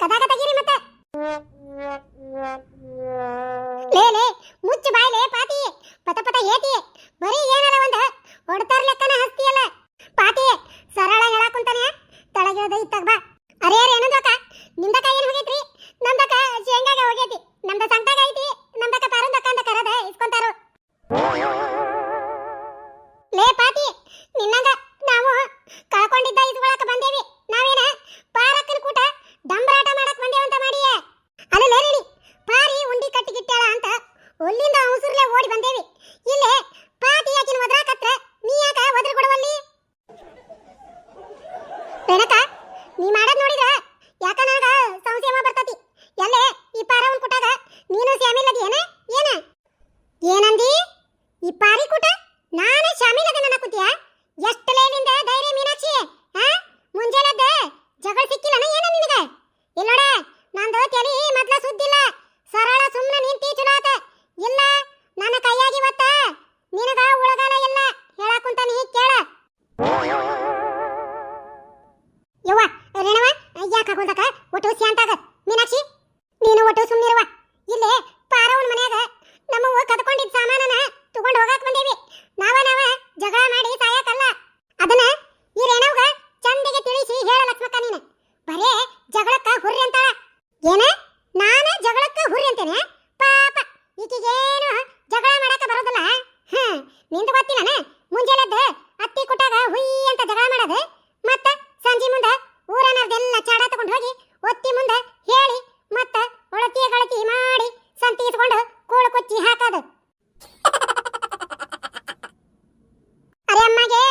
ಕದಾಗ ತೆಗೀರಿ ಮತ್ತೆ. ಲೇ ಲೇ ಮುಚ್ಚ ಬಾಯ್ಲೆ ಪಾತಿ, ಪತ ಪತ ಏತಿ ಬರೀ ಏನಾರ ಒಂದ ಹೊಡ್ತಾರ ಲೆಕ್ಕನ ಹಸ್ತಿಯಲ್ಲ. ಪಾತಿ ಸರಳ ಹೇಳಾಕುಂತಾನೆ ತಳಗಿಳದ ಇತ್ತಾಗ ಬಾ. ಅರೇ ಅರೇ ಏನಂದಕ ನಿಮ್ದಕ ಏನು ಹೋಗೈತ್ರಿ? ನಮ್ದಕ ಶೇಂಗಾಗ ಹೋಗೈತಿ, ನಮ್ದ ಸಂತಾಗ ಐತಿ, ನಮ್ದಕ ಪಾರಂದಕ ಅಂತ ಕರದ ಇಸ್ಕೊಂತಾರು. ಲೇ ಪಾತಿ ನಿನ್ನಂಗ ನಾವು ಕಳ್ಕೊಂಡಿದ್ದ ಇಸ್ಕೊಳಕ ಬಂದೇವಿ. ನಾವೇನ ಪಾರಕ್ಕನ ಕೂಟ ಡಂಬರಾಟ ಮಾಡಕ್ ಬಂದೇವಂತ ಮಾಡಿ ಅಲ್ಲ ಲೇರಿ ಪಾರಿ ಉಂಡಿ ಕಟ್ಟಿಗಿಟ್ಟಾಳ ಅಂತ ಒಲ್ಲಿಂದ ಅವಸರ್ಲೆ ಓಡಿ ಬಂದೇವಿ. ಇಲ್ಲೇ ಪಾತಿ ಯಾಕಿನ ಒದರಾಕತ್ರ ನೀ ಯಾಕ ಒದರಿ ಕೊಡವಲ್ಲಿ? ರೇಣಕ ನೀ ಮಾಡದ್ ನೋಡಿದ್ರ ಯಾಕ ನನಗ ಸಂಶಯ ಬರ್ತತಿ. ಎಲ್ಲೇ ಈ ಪಾರವನ್ ಕೂಟಾಗ ನೀನು ಶಾಮಿಲದಿ ಏನ ಏನ ಏನಂದಿ? ಈ ಪಾರಿ ಕೂಟ ನಾನು ಶಾಮಿಲದ ನನ್ನ ಕೂತಿಯ? ಎಷ್ಟು ಲೇನಿಂದ ಧೈರ್ಯ ಮೀನಾಕ್ಷಿ? ಮುಂಜಾನೆದ್ದ ಜಗಳ ಸಿಕ್ಕಿಲ್ಲನ ಏನ ನಿನಗ? ಇಲ್ಲೋಡ ನಂದು ತಲಿ ಮೊದ್ಲ ಸುದ್ದಿಲ್ಲ, ಸರಳ ಸುಮ್ಮನೆ ನಿಂತಿ ಚಲೋ ಆತ. ಇಲ್ಲ ನನ್ನ ಕೈಯಾಗಿ ಇವತ್ತ ನಿನಗ ಉಳಗಾಲ ಎಲ್ಲ ಹೇಳಾಕುಂತಾನಿ ಕೇಳ. ಯವ್ವ ರೇಣವ ಯಾಕ ಹಾಕೊಂಡಕ ಒಟ್ಟು ಶಾಂತಾಗ. ಮೀನಾಕ್ಷಿ ನೀನು ಒಟ್ಟು ಸುಮ್ಮನಿರುವ. ಇಲ್ಲೇ ಪಾರವನ್ ಮನ್ಯಾಗ ನಮ್ಮವ್ವ ಕದ್ಕೊಂಡಿದ್ದ ಸಾಮಾನನ ತಗೊಂಡು ಹೋಗಾಕ್ ಬಂದೇವಿ. ನಾವ ಜಗಳ ಮಾಡಿ ಸಾಯಕಲ್ಲ. ಅದನ್ನ ಈ ರೇಣವ್ಗ ಚಂದಿಗೆ ತಿಳಿಸಿ ಹೇಳ ಲಕ್ಷ್ಮಕ್ಕ. ನೀನು ಬರೇ ಜಗಳಕ್ಕ ಹುರ್ರಿ ಅಂತಾಳ. ಏನ ನಾನ ಜಗಳಕ್ಕ ಹುರ್ರಿ ಅಂತೇನೆ? ಪಾಪ ಈಕಿಗೇನು ಜಗಳ ಮಾಡಕ ಬರೋದಿಲ್ಲ. ನಿಂದು ಗೊತ್ತಿಲ್ಲನ? ಮುಂಜಾನೆದ್ದ ಅತ್ತಿ ಕುಟಾಗ ಹುಯ್ ಅಂತ ಜಗಳ ಮಾಡೋದು, ಮತ್ತ ಸಂಜೆ ಮುಂದ ಊರನರ್ದೆಲ್ಲ ಚಾಡ ತಗೊಂಡು ಹೋಗಿ ಒತ್ತಿ ಮುಂದ ಹೇಳಿ ಮತ್ತ ಒಳತಿ ಗಳತಿ ಮಾಡಿ ಸಂತಿ ಇಟ್ಕೊಂಡು ಕೂಳು ಕೊಚ್ಚಿ ಹಾಕೋದು. ಅರೆ ಅಮ್ಮಗೆ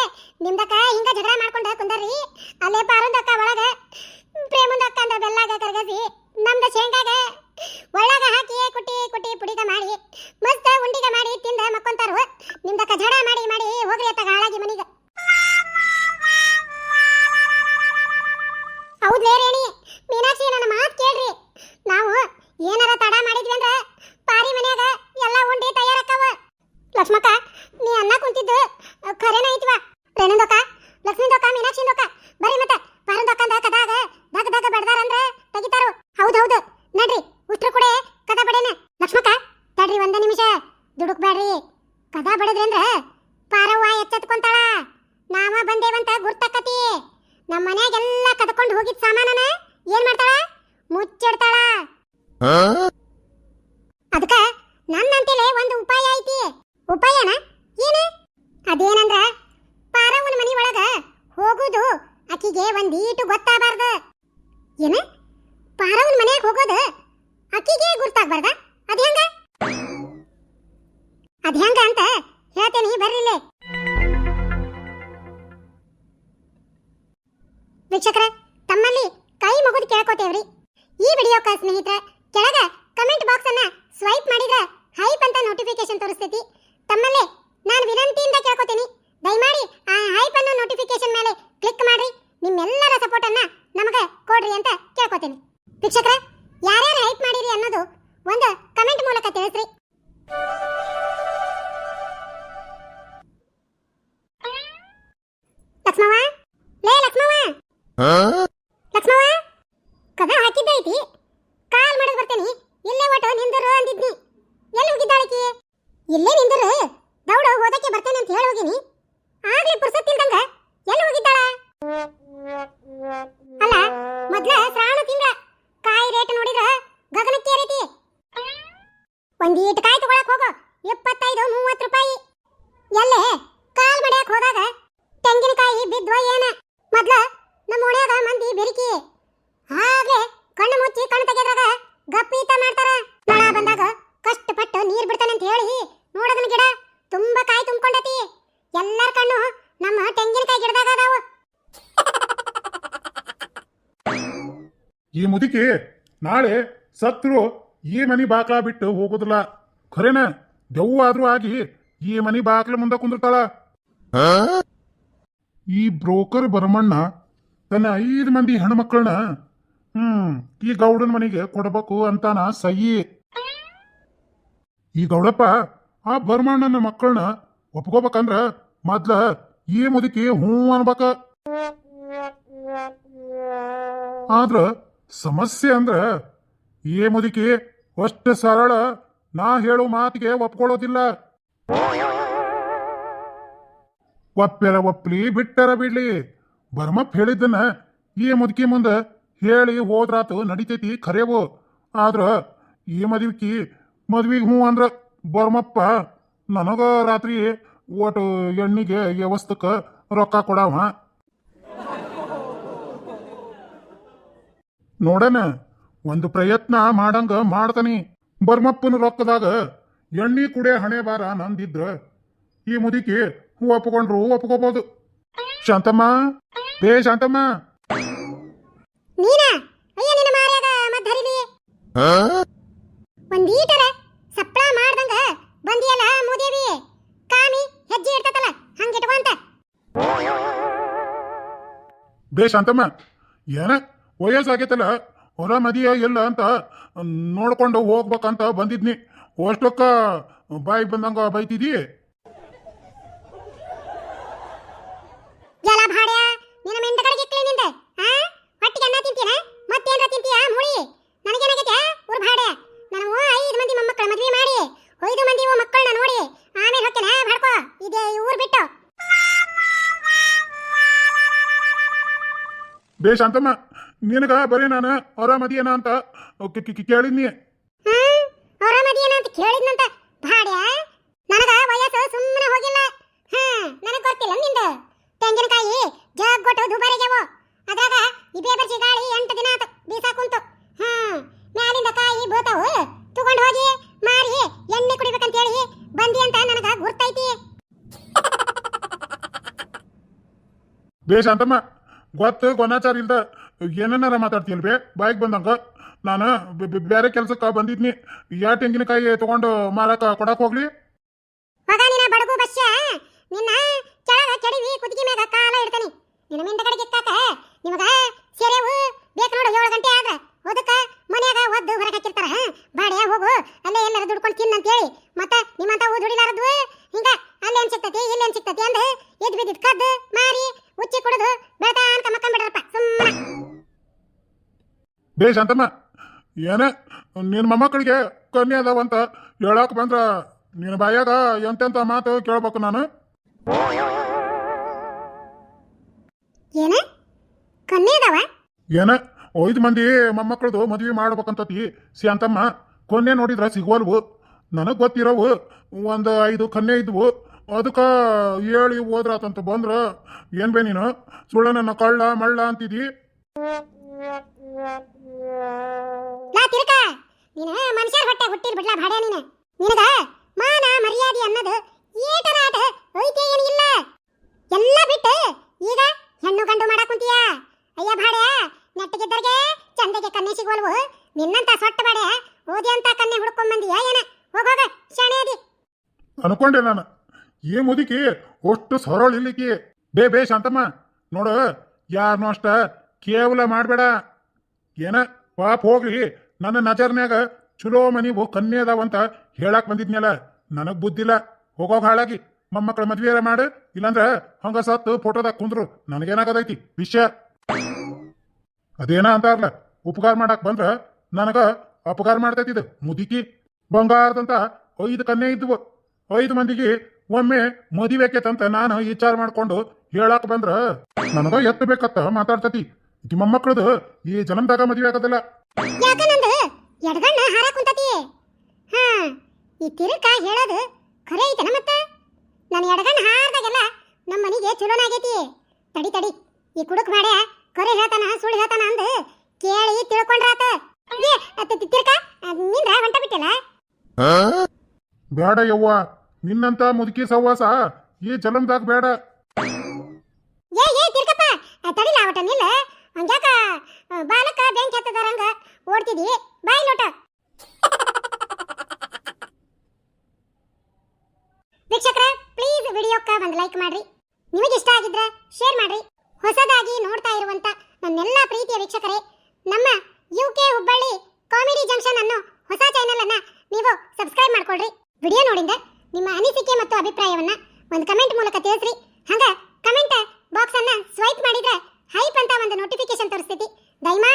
ನಿಮ್ದಕ್ಕ ಹಿಂಗ ಜಗಳ ಮಾಡ್ಕೊಂಡ ಕುಂದರ್ರಿ. ಅಲ್ಲೇ ಪಾರಂದಕ್ಕ ಒಳಗ ಪ್ರೇಮಂದಕ್ಕ ಅಂದ ಬೆಲ್ಲಾಗ ಕರಗಸಿ ನಮ್ದ ಶೇಂಗಾಗ ಒಳಗ ಹಾಕಿ ಕುಟ್ಟಿ ಕುಟ್ಟಿ ಪುಡಿಗ ಮಾಡಿ ಮಸ್ತ ಉಂಡಿಗ ಮಾಡಿ ತಿಂದ ಮಕ್ಕೊಂತಾರು. ನಿಮ್ದಕ್ಕ ಜಡ ಮಾಡಿ ಮಾಡಿ ಹೋಗ್ರಿ ಅತ್ತಾಗ ಹಾಳಾಗಿ ಮನಿಗ. ಹೌದ್ಲೇ ರೇಣಿ ಮೀನಾಕ್ಷಿ ನನ್ನ ಮಾತು ಕೇಳ್ರಿ. ನಾವು ಏನಾರ ತಡ ಮಾಡಿದ್ವಿ ಅಂದ್ರ ಪಾರಿ ಮನ್ಯಾಗ ಎಲ್ಲ ಉಂಡಿ ತಯಾರಕ್ಕವ. ಲಕ್ಷ್ಮಕ್ಕ ನೀ ಅನ್ನ ಕುಂತಿದ್ದು ಖರೇನ ಐತಿವ? ರೇಣುದಕ್ಕ ಲಕ್ಷ್ಮೀದಕ್ಕ ಮೀನಾಕ್ಷಿದಕ್ಕ ಬರೀ ಮತ್ತ ಪಾರಂದಕ್ಕಂದ ಕದಾಗ ದಗ ದಗ ಬಡ್ದಾರಂದ್ರ ತೆಗಿತಾರು. ಹೌದೌದು ನಡ್ರಿ ಉಷ್ಟ್ರ ಕೂಡ ಕದ ಬಡೇನ. ಲಕ್ಷ್ಮಕ್ಕ ತಡ್ರಿ ಒಂದ ನಿಮಿಷ ದುಡುಕ್ ಬ್ಯಾಡ್ರಿ. ಕದ ಬಡದ್ರಿ ಅಂದ್ರ ಪಾರವ್ವ ಎಚ್ಚೆತ್ಕೊಂತಾಳ. ನಾವ ಬಂದೇವಂತ ಗುರ್ತಕ್ಕತಿ. ನಮ್ಮ ಮನ್ಯಾಗೆಲ್ಲ ಕದ್ಕೊಂಡು ಹೋಗಿದ್ ಸಾಮಾನನ ಏನ್ ಮಾಡ್ತಾಳ? ಮುಚ್ಚಿಡ್ತಾಳ. ಅದಕ್ಕ ನನ್ನಂತೇಳಿ ಒಂದು ಉಪಾಯ ಐತಿ. ಉಪಾಯನ ಏನ? ಅದೇನಂದ್ರ ಪಾರವ್ವನ ಮನಿ ಒಳಗ ಹೋಗುದು ಆಕಿಗೆ ಒಂದೀಟು ಗೊತ್ತಾಗಬಾರ್ದು. ಏನ ಪಾರವ್ವನ ಮನ್ಯಾಗ ಹೋಗೋದು ಆಕಿಗೆ ಗುರ್ತಾಗಬಾರ್ದ? ಅದ್ಹೆಂಗ ಅಂತ ಹೇಳ್ತೇನಿ ಬರ್ರಿಲ್ಲೇ. ವೀಕ್ಷಕರ ತಮ್ಮಲ್ಲಿ ಕೈ ಮುಗಿದು ಕೇಳ್ಕೋತೇವ್ರಿ. ಈ ವಿಡಿಯೋಕ ಸ್ನೇಹಿತರ ಕೆಳಗ ಕಮೆಂಟ್ ಬಾಕ್ಸ್ ಅನ್ನ ಸ್ವೈಪ್ ಮಾಡಿದ್ರ ಹೈಪ್ ಅಂತ ನೋಟಿಫಿಕೇಶನ್ ತೋರಿಸ್ತೈತಿ. ತಮ್ಮಲ್ಲೇ ನಾನು ವಿನಂತಿಯಿಂದ ಕೇಳ್ಕೋತೀನಿ, ದಯಮಾಡಿ ಆ ಹೈಪ್ ಅನ್ನೋ ನೋಟಿಫಿಕೇಶನ್ ಮೇಲೆ ಕ್ಲಿಕ್ ಮಾಡ್ರಿ. ನಿಮ್ಮೆಲ್ಲರ ಸಪೋರ್ಟ್ ಅನ್ನ ನಮಗ ಕೊಡ್ರಿ ಅಂತ ಕೇಳ್ಕೋತೀನಿ. ವೀಕ್ಷಕರ ಯಾರ್ಯಾರು ಹೈಪ್ ಮಾಡಿರಿ ಅನ್ನೋದು ಒಂದು ಕಮೆಂಟ್ ಮೂಲಕ ತಿಳಿಸ್ರಿ. ಲಕ್ಷ್ಮವ್ವ ಲೇ ಲಕ್ಷ್ಮವ್ವ ಲಕ್ಷ್ಮವ್ವ ಕದ ಹಾಕಿದ್ದೈತಿ ಕಾಲ್ ಮಾಡಕ್ ಬರ್ತೇನಿ. ಇಲ್ಲೇ ಒಟ್ಟು ನಿಂದರು ಅಂದಿದ್ನಿ. ಎಲ್ಲಿ ಹೋಗಿದ್ದಾಳಕಿ? ಇಲ್ಲೇ ನಿಂದರು ದೌಡ ಓದಕ್ಕೆ ಬರ್ತೇನೆ ಅಂತ ಹೇಳಿ ಹೋಗಿನಿ. ಆಗ್ಲೇ ಪುರ್ಸತ್ತಿಲ್ದಂಗ ಎಲ್ಲಿ ಹೋಗಿದ್ದಾಳ? ಅಲ್ಲ ಮೊದ್ಲ ಶ್ರಾವಣ ತಿಂಗಳ ಕಾಯಿ ರೇಟ್ ನೋಡಿದ್ರ ಗಗನಕ್ಕೇರೈತಿ. ಒಂದೀಟ್ ಕಾಯಿ ತಗೊಳಕ್ ಹೋಗೋ 25-30 ರೂಪಾಯಿ. ಎಲ್ಲೇ ಕಾಲ್ ಮಾಡ್ಯಾಕ್ ಹೋದಾಗ ತೆಂಗಿನಕಾಯಿ ಬಿದ್ವ ಏನ? ಮೊದ್ಲ ನಮ್ಮ ಓಣ್ಯಾಗ ಮಂದಿ ಬೆರಿಕಿ ಹಾಗೆ ಕಣ್ಣು ಮುಚ್ಚಿ ಕಣ್ಣು ತೆಗೆದ್ರಾಗ ಗಪ್ಪೀತ ಮಾಡ್ತಾರ. ನಳ ಬಂದಾಗ ಕಷ್ಟಪಟ್ಟು ನೀರ್ ಬಿಡ್ತಾನೆ ಅಂತ ಹೇಳಿ ನೋಡದನ ಗಿಡ ತುಂಬಾ ಕಾಯಿ ತುಂಬಿಕೊಂಡತಿ. ಎಲ್ಲರ ಕಣ್ಣು ನಮ್ಮ ತೆಂಗಿನಕಾಯಿ ಗಿಡದಾಗ ಅದಾವು. ಈ ಮುದುಕಿ ನಾಳೆ ಸತ್ರು ಈ ಮನಿ ಬಾಕ್ಲ ಬಿಟ್ಟು ಹೋಗುದಿಲ್ಲ. ಖರೇನ ದೆವ್ವ ಆದ್ರೂ ಆಗಿ ಈ ಮನಿ ಬಾಕ್ಲ ಮುಂದೆ ಕುಂದಿರ್ತಾಳ. ಈ ಬ್ರೋಕರ್ ಭರಮಣ್ಣ ತನ್ನ 5 ಮಂದಿ ಹೆಣ್ಮಕ್ಳನ್ನ ಈ ಗೌಡನ ಮನೆಗೆ ಕೊಡಬೇಕು ಅಂತಾನ ಸಹಿ. ಈ ಗೌಡಪ್ಪ ಆ ಭರಮಣ್ಣನ ಮಕ್ಕಳನ್ನ ಒಪ್ಕೋಬೇಕಂದ್ರ ಮೊದ್ಲ ಈ ಮುದುಕಿ ಹೂ ಅನ್ಬೇಕ. ಆದ್ರ ಸಮಸ್ಯೆ ಅಂದ್ರ ಏ ಮುದುಕಿ ಅಷ್ಟು ಸರಳ ನಾ ಹೇಳೋ ಮಾತಿಗೆ ಒಪ್ಕೊಳ್ಳೋದಿಲ್ಲ. ಒಪ್ಪೆರ ಒಪ್ಲಿ ಬಿಟ್ಟರ ಬಿಡ್ಲಿ, ಬರ್ಮಪ್ಪ ಹೇಳಿದ್ದನ್ನ ಈ ಮುದುಕಿ ಮುಂದೆ ಹೇಳಿ ಹೋದ್ರಾತು ನಡಿತೈತಿ ಖರೇವು. ಆದ್ರ ಈ ಮದ್ವಿಗೆ ಹ್ಞೂ ಅಂದ್ರ ಬರ್ಮಪ್ಪ ನನಗ ರಾತ್ರಿ ಒಟ್ಟು ಎಣ್ಣಿಗೆ ವ್ಯವಸ್ಥಕ್ಕ ರೊಕ್ಕ ಕೊಡವ. ನೋಡಣ, ಒಂದು ಪ್ರಯತ್ನ ಮಾಡಂಗ ಮಾಡ್ತಾನಿ. ಬರ್ಮಪ್ಪನ ರೊಕ್ಕದಾಗ ಎಣ್ಣಿ ಕುಡಿಯ ಹಣೆ ಬಾರ ನಂದಿದ್ರ ಈ ಮುದುಕಿ ಒಪ್ಕೊಂಡ್ರು ಒಪ್ಕೋಬಹುದು. ಶಾಂತಮ್ಮ, ಶಾಂತಮ್ಮ, ನೀನಾ ಅಯ್ಯ ನಿನ್ನ ಮಾರ್ಯಾಗ ಮದ್ದರಿಲಿ ಒಂದೀಟರ ಸಪ್ಳ ಮಾಡ್ದಂಗ ಬಂದಿಯಲ್ಲ ಮೂದೇವಿ. ಕಾಮಿ ಹೆಜ್ಜೆ ಇರ್ತತಲ್ಲ ಹಂಗಿಟ್ಕೊಂತ. ಶಾಂತಮ್ಮ, ಏನ ವಯಸ್ಸಾಗೈತಲ್ಲ, ಹೊರ ಮದಿಯ ಇಲ್ಲ ಅಂತ ನೋಡ್ಕೊಂಡು ಹೋಗ್ಬೇಕಂತ ಬಂದಿದ್ನಿ. ಅಷ್ಟೊಕ್ಕ ಬಾಯಿಗೆ ಬಂದಂಗ ಬೈತಿದಿ. ಎಲ್ಲ ಭಾಡ್ಯ ನಿನ್ನ ಮೆಂದ ಕಡೆಗೆ ಇಕ್ಲಿ ನಿಂದ. ಹೊಟ್ಟಿಗೆ ಅನ್ನ ತಿಂತೀನ ಮತ್ತೇನ್ರ ತಿಂತೀಯ ಮೂಳಿ? ನನಗೇನಾಗೈತೆ ಊರ್ ಭಾಡ್ಯ. ನಾನು 5 ಮಂದಿ ಮೊಮ್ಮಕ್ಕಳ ಮದ್ವೆ ಮಾಡಿ 5 ಮಂದಿ ಮಕ್ಕಳನ್ನ ನೋಡಿ ಆಮೇಲೆ ಹೊಕ್ಕೇನ ಭಾಡ್ಕೋ ಇದೆ ಊರ್ ಬಿಟ್ಟು. ಶಾಂತಮ್ಮ, ನಿನಗ ಬರೀ ನಾನು ಹೊರ ಮದಿಯನ ಅಂತ ಕೇಳಿದ್ನಿ. ಅವರ ಮದಿಯನ ಅಂತ ಕೇಳಿದ್ನಂತ ಭಾಡ್ಯ. ನನಗ ವಯಸ್ಸು ಸುಮ್ಮನೆ ಹೋಗಿಲ್ಲ. ನನಗ್ ಗೊತ್ತಿಲ್ಲ ನಿಂದು ತೆಂಗಿನಕಾಯಿ ಜಗ್ಗೊಟ್ಟು ದುಬಾರಿಗೆವು. ಅದ್ರಾಗ ಇಬೇ ಬರ್ಸಿ ಗಾಳಿ 8 ದಿನ ಆತು ಬೀಸಾ ಕುಂತು. ಮ್ಯಾಲಿಂದ ಕಾಯಿ ಬೋತಾವು ತಗೊಂಡು ಹೋಗಿ ಮಾರಿ ಎಣ್ಣೆ ಕುಡಿಬೇಕಂತ ಹೇಳಿ ಬಂದಿ ಅಂತ ನನಗ ಗುರ್ತೈತಿ. ಶಾಂತಮ್ಮ, ಗೊತ್ತು ಗೊನಾಚಾರ ಇಲ್ದ ಏನನ್ನಾರ ಮಾತಾಡ್ತೀಯಲ್ವೇ ಬಾಯಿಗೆ ಬಂದಂಗ. ನಾನು ಬೇರೆ ಕೆಲ್ಸಕ್ಕ ಬಂದಿದ್ನಿ. ಯಾ ತೆಂಗಿನಕಾಯಿ ತಗೊಂಡು ಮಾರಕ ಕೊಡಕ್ ಹೋಗ್ಲಿ? ಮಗ ನಿನ್ನ ಬಡಗು ಬಸ್ಯ, ನಿನ್ನ ಕೆಳಗ ಕೆಡವಿ ಕುತ್ತಿಗೆ ಮ್ಯಾಗ ಕಾಲ ಇಡ್ತಾನಿ. ನಿನ್ನ ಮಿಂದ ಕಡೆಗೆ ಇಕ್ಕಾಕ ನಿಮಗ ಸೆರೆವು ಬೇಕು ನೋಡು. 7 ಗಂಟೆ ಆದ್ರ ಓದಕ್ಕ ಮನ್ಯಾಗ ಒದ್ದು ಹೊರಗೆ ಹಾಕಿರ್ತಾರ. ಬಾಡ್ಯ ಹೋಗು ಅಲ್ಲೇ ಎಲ್ಲರೂ ದುಡ್ಕೊಂಡು ತಿನ್ನಂತ ಹೇಳಿ ಮತ್ತ ನಿಮ್ಮಂತ ದುಡಿಲಾರದ್ವು ಹಿಂಗ ಅಲ್ಲೇನ್ ಸಿಗ್ತತಿ ಇಲ್ಲೇನ್ ಸಿಗ್ತತಿ ಅಂದ ಎದ್ ಬಿದ್ದಿದ್ ಕದ್ದು ಮಾರಿ ಉಚ್ಚಿ ಕುಡಿದು ಬೆಳತಾ ಅಂತ ಮಕ್ಕಂಬಿಡ್ರಪ್ಪ ಸುಮ್ಮನೆ. ಶಾಂತಮ್ಮ, ಏನ ನಿನ್ನ ಮೊಮ್ಮಕ್ಕಳಿಗೆ ಕನ್ಯೆ ಅದಾವಂತ ಹೇಳಕ್ ಬಂದ್ರ ನಿನ್ನ ಬಾಯಾಗ ಎಂತೆಂತ ಮಾತು ಕೇಳ್ಬೇಕು ನಾನು? ಏನ ಕನ್ಯೆ ಅದಾವ? ಏನ 5 ಮಂದಿ ಮೊಮ್ಮಕ್ಕಳದು ಮದ್ವೆ ಮಾಡ್ಬೇಕಂತತಿ ಶಾಂತಮ್ಮ. ಕೊನ್ನೆ ನೋಡಿದ್ರ ಸಿಗುವಲ್ವು. ನನಗ್ ಗೊತ್ತಿರವು 5 ಕನ್ಯೆ ಇದ್ವು. ಅದಕ್ಕ ಹೇಳಿ ಹೋದ್ರಾತಂತ ಬಂದ್ರ ಏನ್ ಬೇ ನೀನು ಸುಳ್ಳ ನನ್ನ ಕಳ್ಳ ಮಳ್ಳ ಅಂತಿದಿ? ಲಾ ತಿರ್ಕ, ನೀನ ಮನುಷ್ಯರ ಹೊಟ್ಟೆ ಹುಟ್ಟಿರ್ ಬಿಡ್ಲಾ ಭಾಡ್ಯ. ನಿನಗ ಮಾನ ಮರ್ಯಾದೆ ಅನ್ನೋದು ಏಟರ ಆಟ ಐತೆ ಏನಿಲ್ಲ. ಎಲ್ಲ ಬಿಟ್ಟು ಈಗ ಹೆಣ್ಣು ಗಂಡು ಮಾಡಕ್ ಕುಂತೀಯ. ಅಯ್ಯ ಭಾಡ್ಯ, ನೆಟ್ಟಗಿದ್ದರಿಗೆ ಚಂದಗೆ ಕನ್ಯೆ ಸಿಗೋಲ್ವು. ನಿನ್ನಂತ ಸೊಟ್ಟ ಬಾಡ್ಯ ಓದಿ ಅಂತ ಕನ್ಯೆ ಹುಡ್ಕೊಂಡ್ ಬಂದಿಯ ಏನ? ಹೋಗೋಗ ಶಾಣೆ ಅದಿ. ಅನ್ಕೊಂಡೆ ನಾನು ಈ ಮುದುಕಿ ಅಷ್ಟು ಸರಳ ಇಲ್ಲಿಕಿ. ಶಾಂತಮ್ಮ, ನೋಡು, ಯಾರನ್ನೂ ಅಷ್ಟ ಕೇವಲ ಮಾಡ್ಬೇಡ. ಏನ ಪಾಪ ಹೋಗ್ಲಿ, ನನ್ನ ನಜರ್ನ್ಯಾಗ ಚಲೋ ಮನಿವು ಕನ್ಯೆ ಅದಾವಂತ ಹೇಳಕ್ ಬಂದಿದ್ನಲ್ಲ. ನನಗ್ ಬುದ್ಧಿಲ್ಲ. ಹೋಗೋಗ ಹಾಳಾಗಿ ಮೊಮ್ಮಕ್ಕಳ ಮದ್ವೆ ಮಾಡು, ಇಲ್ಲಾಂದ್ರ ಹಂಗ ಸತ್ತು ಫೋಟೋದಾಗ ಕುಂದ್ರು ನನಗೇನಾಗದೈತಿ ವಿಷಯ. ಅದೇನ ಅಂತಾರಲ್ಲ, ಉಪಕಾರ ಮಾಡಕ್ ಬಂದ್ರ ನನಗ ಅಪಕಾರ ಮಾಡ್ತೈತಿದು ಮುದುಕಿ. ಬಂಗಾರದಂತ 5 ಕನ್ಯೆ ಇದ್ವು. 5 ಮಂದಿಗೆ ಒಮ್ಮೆ ಮದುವೆಕೇತಂತ ನಾನು ವಿಚಾರ ಮಾಡ್ಕೊಂಡು ಹೇಳಾಕ ಬಂದ್ರ ನನಗ ಎತ್ತಬೇಕತ್ತ ಮಾತಾಡ್ತತಿ. ಈ ಮೊಮ್ಮಕ್ಕಳದು ಈ ಜನ್ಮದಾಗ ಮದುವೆ ಆಗದಲ್ಲ. ಯಾಕನಂದ ಎಡಗಣ್ಣ ಹಾರ ಕುಂತತಿ. ಈ ತಿರುಕ ಹೇಳೋದು ಖರೆ ಐತನ? ಮತ್ತ ನನ್ನ ಎಡಗಣ್ಣ ಹಾರದಾಗೆಲ್ಲ ನಮ್ಮ ಮನಿಗೆ ಚಲೋನಾಗೈತಿ. ತಡಿ ಈ ಕುಡುಕ್ ಮಾಡ್ಯ ಖರೆ ಹೇಳ್ತಾನ ಸುಳ್ಳು ಹೇಳ್ತಾನ ಅಂದು ಕೇಳಿ ತಿಳ್ಕೊಂಡ್ರಾತ. ತಿರ್ಕ ನಿಂದ್ರ ಹೊಂಟ ಬಿಟ್ಟಿಲ್ಲ. ಬೇಡ ಯವ್ವ, ನಿನ್ನಂತ ಮುದುಕಿ ಸಹವಾಸ ಈ ಜನ್ಮದಾಗ ಬೇಡ. ಏ ತಿರ್ಕಪ್ಪ, ತಡಿಲ ಒಟ್ಟ ನಿಲ್ಲ. ಹಂಗ್ಯಾಕ ಬಾಲಕ ಬೆಂಕಿ ಹತ್ತದಾರಂಗ ಓಡ್ತಿದಿ? ಬಾಯಿ ಲೋಟ. ವೀಕ್ಷಕರೇ, ಪ್ಲೀಸ್ ವಿಡಿಯೋಕ್ಕ ಒಂದು ಲೈಕ್ ಮಾಡ್ರಿ. ನಿಮಗೆ ಇಷ್ಟ ಆಗಿದ್ರೆ ಶೇರ್ ಮಾಡ್ರಿ. ಹೊಸದಾಗಿ ನೋಡ್ತಾ ಇರುವಂತ ನನ್ನೆಲ್ಲ ಪ್ರೀತಿಯ ವೀಕ್ಷಕರೇ, ನಮ್ಮ UK ಹುಬ್ಬಳ್ಳಿ ಕಾಮಿಡಿ ಜಂಕ್ಷನ್ ಅನ್ನೋ ಹೊಸ ಚಾನೆಲ್ ಅನ್ನ ನೀವು ಸಬ್ಸ್ಕ್ರೈಬ್ ಮಾಡ್ಕೊಳ್ರಿ. ವಿಡಿಯೋ ನೋಡಿಂದ ನಿಮ್ಮ ಅನಿಸಿಕೆ ಮತ್ತು ಅಭಿಪ್ರಾಯವನ್ನ ಒಂದು ಕಮೆಂಟ್ ಮೂಲಕ ತಿಳಿಸ್ರಿ. ಹಂಗ ಕಮೆಂಟ್ ಬಾಕ್ಸ್ ಅನ್ನ ಸ್ವೈಪ್ ಮಾಡಿದ್ರೆ ಹೈಪ್ ಅಂತ ಒಂದು ನೋಟಿಫಿಕೇಶನ್ ತೋರಿಸ್ತೈತಿ. ದಯಮಾಡಿ